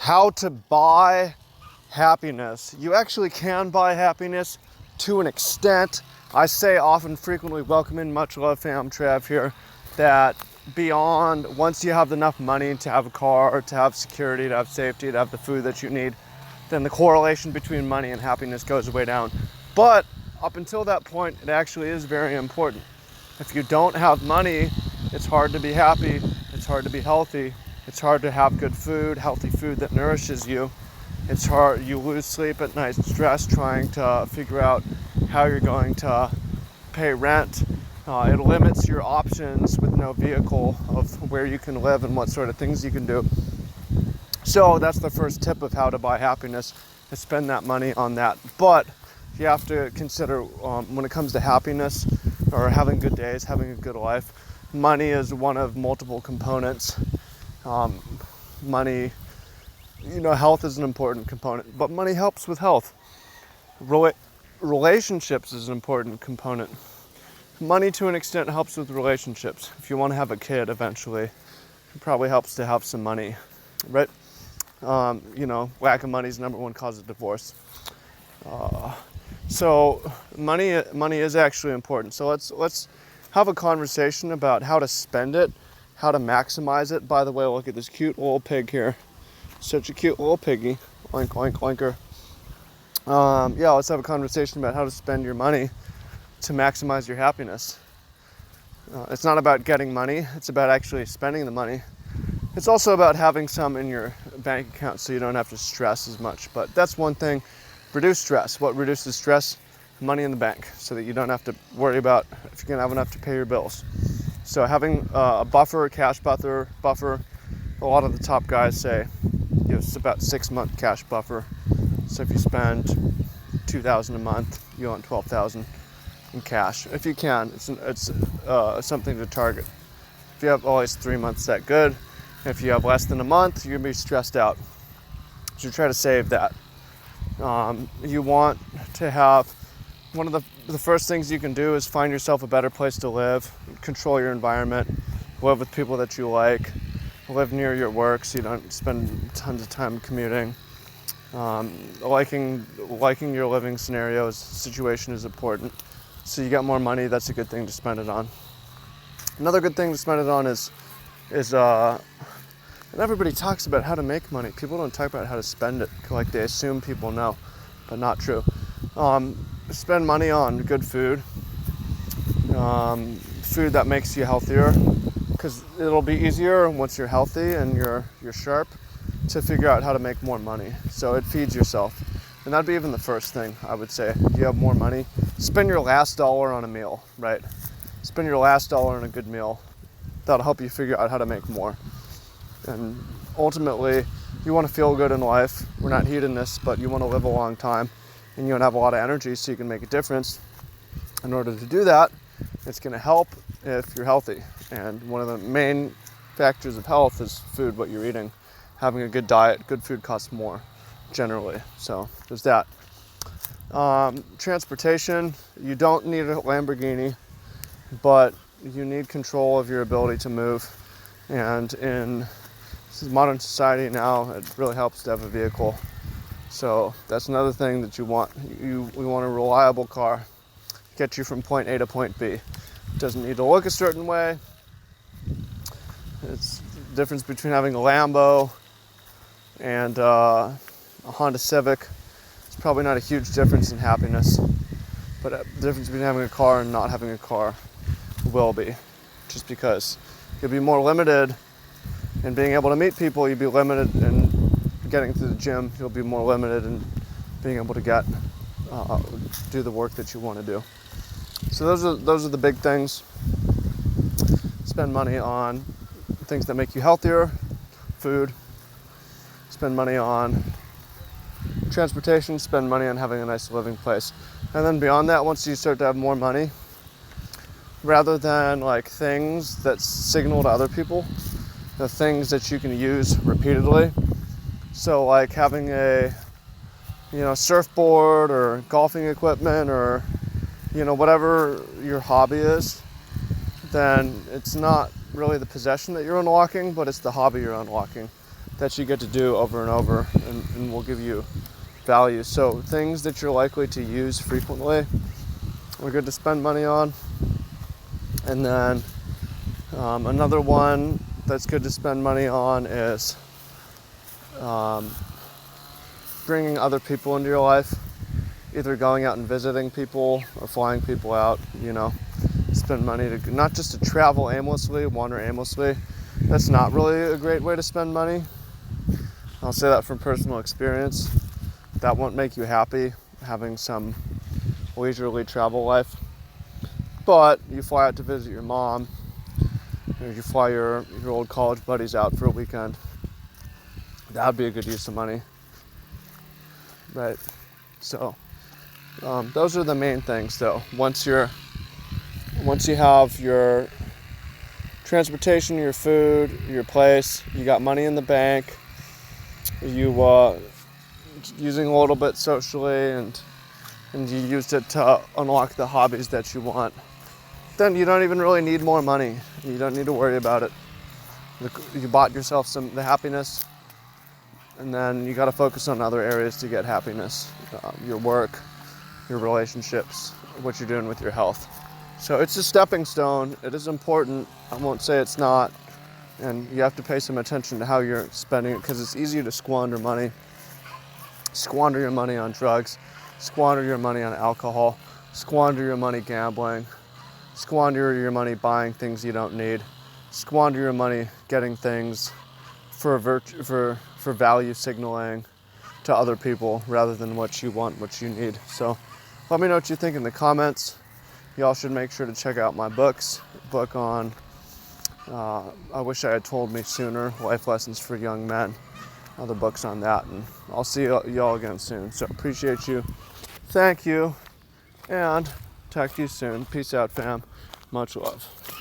how to buy happiness. You actually can buy happiness to an extent. I say often, frequently, welcome in, much love, fam, Trav here, that beyond, once you have enough money to have a car, to have security, to have safety, to have the food that you need, then the correlation between money and happiness goes way down. But up until that point, it actually is very important. If you don't have money, it's hard to be happy, it's hard to be healthy, it's hard to have good food, healthy food that nourishes you. It's hard, you lose sleep at night, stress trying to figure out how you're going to pay rent. It limits your options with no vehicle of where you can live and what sort of things you can do. So that's the first tip of how to buy happiness, is spend that money on that. But you have to consider when it comes to happiness or having good days, having a good life, money is one of multiple components. Money, health is an important component, but money helps with health. Relationships is an important component. Money to an extent helps with relationships. If you want to have a kid eventually, it probably helps to have some money, right? Lack of money is the number one cause of divorce. So money is actually important. So let's have a conversation about how to spend it, how to maximize it. By the way, look at this cute little pig here. Such a cute little piggy. Oink, oink, oinker. Let's have a conversation about how to spend your money to maximize your happiness. It's not about getting money, it's about actually spending the money. It's also about having some in your bank account so you don't have to stress as much. But that's one thing. Reduce stress. What reduces stress? Money in the bank, so that you don't have to worry about if you're going to have enough to pay your bills. So having a cash buffer, a lot of the top guys say it's about 6-month cash buffer. So if you spend $2,000 a month, you want $12,000 in cash. If you can, it's something to target. If you have always 3 months, that good. If you have less than a month, you're gonna be stressed out. So try to save that. You want to have, one of the first things you can do is find yourself a better place to live, control your environment, live with people that you like, live near your work so you don't spend tons of time commuting. Liking your living situation is important. So you got more money, that's a good thing to spend it on. Another good thing to spend it on is and everybody talks about how to make money. People don't talk about how to spend it, like they assume people know, but not true. Spend money on good food, food that makes you healthier, because it'll be easier once you're healthy and you're sharp to figure out how to make more money. So it feeds yourself. And that'd be even the first thing I would say. If you have more money, spend your last dollar on a meal, right? Spend your last dollar on a good meal. That'll help you figure out how to make more. And ultimately, you want to feel good in life. We're not hedonists, but you want to live a long time and you want to have a lot of energy so you can make a difference. In order to do that, it's going to help if you're healthy. And one of the main factors of health is food, what you're eating. Having a good diet, good food costs more generally. So there's that. Transportation, you don't need a Lamborghini, but you need control of your ability to move. And in modern society now, it really helps to have a vehicle. So that's another thing that you want. We want a reliable car, get you from point A to point B. It doesn't need to look a certain way. It's the difference between having a Lambo and a Honda Civic. It's probably not a huge difference in happiness, but the difference between having a car and not having a car will be, just because you'll be more limited in being able to meet people. You'll be limited in getting to the gym. You'll be more limited in being able to do the work that you want to do. So those are the big things. Spend money on things that make you healthier, food. Spend money on transportation. Spend money on having a nice living place. And then beyond that, once you start to have more money, rather than like things that signal to other people, the things that you can use repeatedly. So like having a surfboard or golfing equipment or whatever your hobby is, then it's not really the possession that you're unlocking, but it's the hobby you're unlocking. that you get to do over and over, and will give you value. So things that you're likely to use frequently are good to spend money on. And then another one that's good to spend money on is bringing other people into your life, either going out and visiting people or flying people out. Spend money to not just to travel aimlessly, wander aimlessly. That's not really a great way to spend money. I'll say that from personal experience. That won't make you happy, having some leisurely travel life. But you fly out to visit your mom, or you fly your old college buddies out for a weekend. That would be a good use of money, right? So those are the main things, though. Once you have your transportation, your food, your place, you got money in the bank, you using a little bit socially, and you used it to unlock the hobbies that you want, then you don't even really need more money. You don't need to worry about it. You bought yourself the happiness, and then you got to focus on other areas to get happiness. Your work, your relationships, what you're doing with your health. So it's a stepping stone. It is important. I won't say it's not. And you have to pay some attention to how you're spending it, because it's easy to squander money. Squander your money on drugs. Squander your money on alcohol. Squander your money gambling. Squander your money buying things you don't need. Squander your money getting things for value signaling to other people rather than what you want, what you need. So let me know what you think in the comments. Y'all should make sure to check out my books. Book on I Wish I Had Told Me Sooner, Life Lessons for Young Men. Other books on that, and I'll see y'all again soon. So appreciate you. Thank you, and talk to you soon. Peace out, fam. Much love.